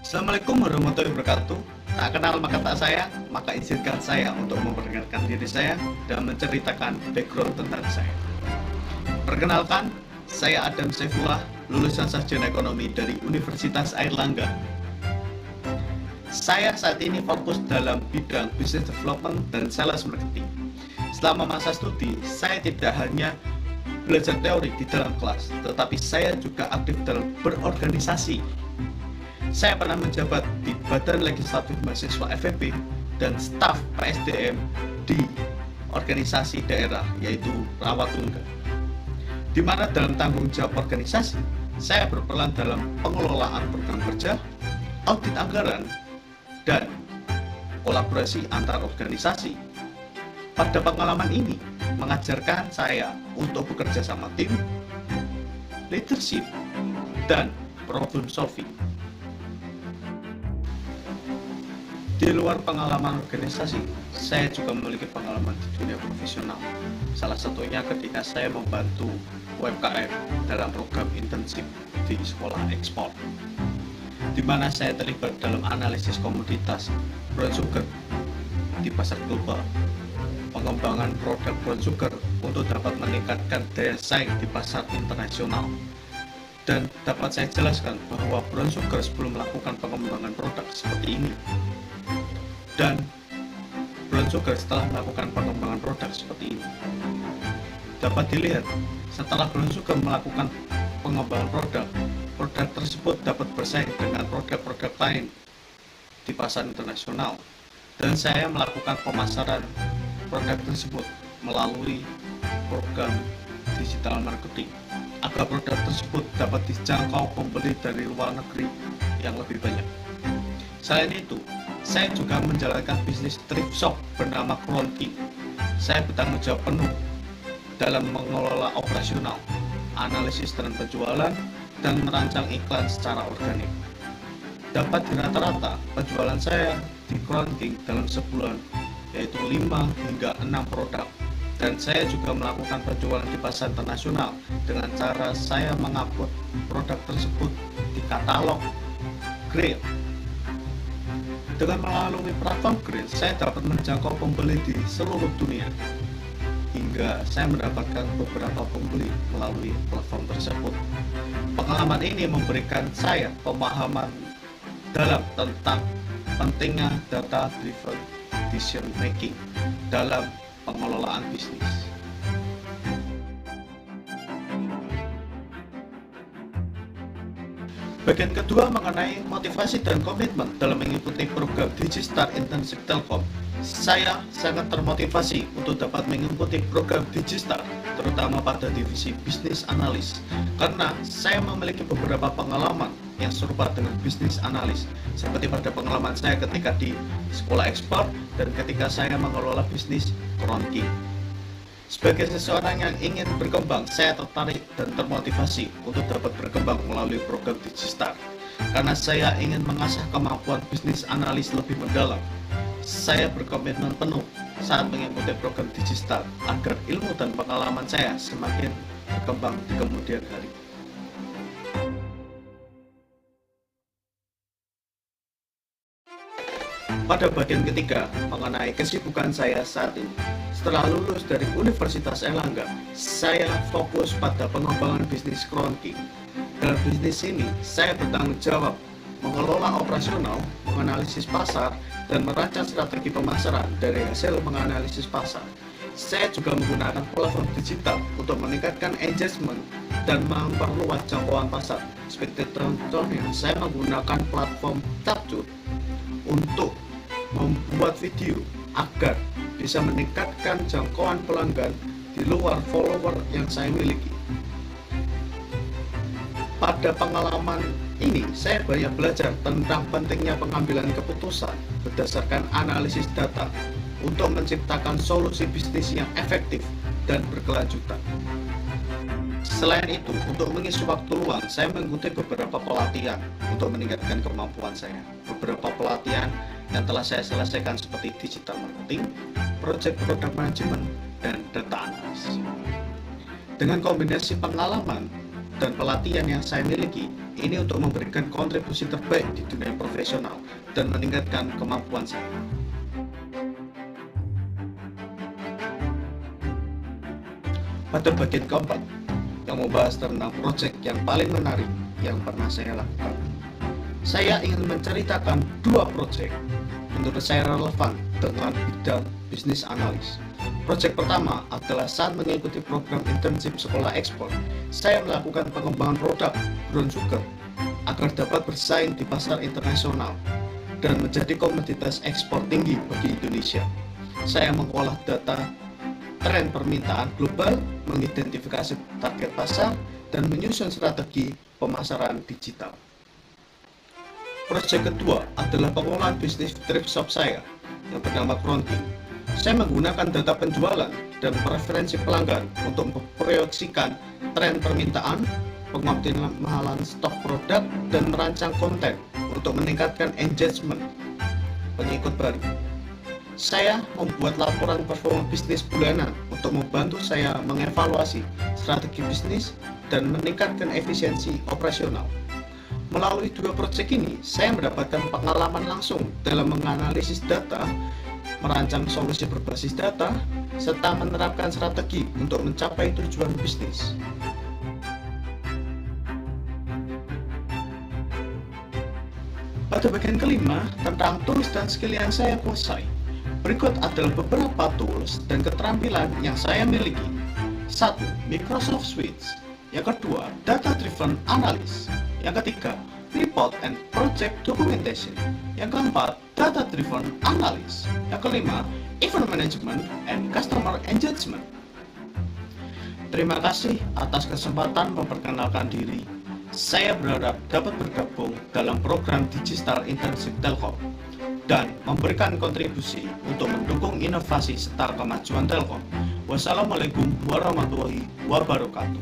Assalamualaikum warahmatullahi wabarakatuh. Tak kenal maka tak sayang, maka izinkan saya untuk memperkenalkan diri saya dan menceritakan background tentang saya. Perkenalkan, saya Adam Saifullah, lulusan sarjana ekonomi dari Universitas Airlangga. Saya saat ini fokus dalam bidang business development dan sales marketing. Selama masa studi, saya tidak hanya belajar teori di dalam kelas, tetapi saya juga aktif dalam berorganisasi. Saya pernah menjabat di Badan Legislatif Mahasiswa FEB dan staf PSDM di organisasi daerah, yaitu Rawatungga. Di mana dalam tanggung jawab organisasi, saya berperan dalam pengelolaan program kerja, audit anggaran, dan kolaborasi antar organisasi. Pada pengalaman ini, mengajarkan saya untuk bekerja sama tim, leadership, dan problem solving. Di luar pengalaman organisasi, saya juga memiliki pengalaman di dunia profesional. Salah satunya ketika saya membantu UMKM dalam program internship di sekolah ekspor, di mana saya terlibat dalam analisis komoditas brown sugar di pasar global, pengembangan produk brown sugar untuk dapat meningkatkan daya saing di pasar internasional. Dan dapat saya jelaskan bahwa brown sugar sebelum melakukan pengembangan produk seperti ini, dan brown sugar setelah melakukan pengembangan produk seperti ini. Dapat dilihat, setelah brown sugar melakukan pengembangan produk, produk tersebut dapat bersaing dengan produk-produk lain di pasar internasional. Dan saya melakukan pemasaran produk tersebut melalui program digital marketing, agar produk tersebut dapat dijangkau pembeli dari luar negeri yang lebih banyak. Selain itu, saya juga menjalankan bisnis thrift shop bernama Crown King. Saya bertanggung jawab penuh dalam mengelola operasional, analisis dan penjualan, dan merancang iklan secara organik. Dapat di rata-rata penjualan saya di Crown King dalam sebulan yaitu 5 hingga 6 produk. Dan saya juga melakukan penjualan di pasar internasional dengan cara saya mengupload produk tersebut di katalog Grail. Dengan melalui platform Grail, saya dapat menjangkau pembeli di seluruh dunia. Hingga saya mendapatkan beberapa pembeli melalui platform tersebut. Pengalaman ini memberikan saya pemahaman dalam tentang pentingnya data-driven decision making dalam pengelolaan bisnis. Bagian kedua mengenai motivasi dan komitmen dalam mengikuti program Digistar Internship Telkom. Saya sangat termotivasi untuk dapat mengikuti program Digistar, terutama pada divisi bisnis analis, karena saya memiliki beberapa pengalaman yang serupa dengan bisnis analis, seperti pada pengalaman saya ketika di sekolah ekspor dan ketika saya mengelola bisnis Crown King. Sebagai seseorang yang ingin berkembang, saya tertarik dan termotivasi untuk dapat berkembang melalui program Digistar, karena saya ingin mengasah kemampuan bisnis analis lebih mendalam. Saya berkomitmen penuh saat mengikuti program Digistar agar ilmu dan pengalaman saya semakin berkembang di kemudian hari. Pada bagian ketiga mengenai kesibukan saya saat ini, setelah lulus dari Universitas Airlangga, saya fokus pada pengembangan bisnis Crown King. Dalam bisnis ini, saya bertanggung jawab mengelola operasional, menganalisis pasar, dan merancang strategi pemasaran dari hasil menganalisis pasar. Saya juga menggunakan platform digital untuk meningkatkan engagement dan memperluas jangkauan pasar. Seperti contohnya, saya menggunakan platform Tapcut untuk membuat video agar bisa meningkatkan jangkauan pelanggan di luar follower yang saya miliki. Pada pengalaman ini, saya banyak belajar tentang pentingnya pengambilan keputusan berdasarkan analisis data untuk menciptakan solusi bisnis yang efektif dan berkelanjutan. Selain itu, untuk mengisi waktu luang, saya mengikuti beberapa pelatihan untuk meningkatkan kemampuan saya. Beberapa pelatihan yang telah saya selesaikan seperti digital marketing, project product management, dan data analysis. Dengan kombinasi pengalaman dan pelatihan yang saya miliki ini untuk memberikan kontribusi terbaik di dunia profesional dan meningkatkan kemampuan saya. Pada bagian keempat, yang membahas tentang proyek yang paling menarik yang pernah saya lakukan, saya ingin menceritakan 2 proyek menurut saya relevan dengan bidang bisnis analis. Proyek pertama adalah saat mengikuti program internship sekolah ekspor, saya melakukan pengembangan produk brown sugar agar dapat bersaing di pasar internasional dan menjadi komoditas ekspor tinggi bagi Indonesia. Saya mengolah data tren permintaan global, mengidentifikasi target pasar, dan menyusun strategi pemasaran digital. Proyek kedua adalah pengolahan bisnis thrift shop saya yang bernama Kronking. Saya menggunakan data penjualan dan preferensi pelanggan untuk memproyeksikan tren permintaan, pengoptimalan stok produk, dan merancang konten untuk meningkatkan engagement pengikut baru. Saya membuat laporan performa bisnis bulanan untuk membantu saya mengevaluasi strategi bisnis dan meningkatkan efisiensi operasional. Melalui 2 proyek ini, saya mendapatkan pengalaman langsung dalam menganalisis data, merancang solusi berbasis data, serta menerapkan strategi untuk mencapai tujuan bisnis. Pada bagian kelima, tentang tools dan skill yang saya kuasai. Berikut adalah beberapa tools dan keterampilan yang saya miliki. 1. Microsoft Suite. Yang kedua, Data Driven Analysis. Yang ketiga, Report and Project Documentation. Yang keempat, Data Driven Analysis. Yang kelima, Event Management and Customer Engagement. Terima kasih atas kesempatan memperkenalkan diri. Saya berharap dapat bergabung dalam program Digistar Internship Telkom dan memberikan kontribusi untuk mendukung inovasi serta kemajuan Telkom. Wassalamualaikum warahmatullahi wabarakatuh.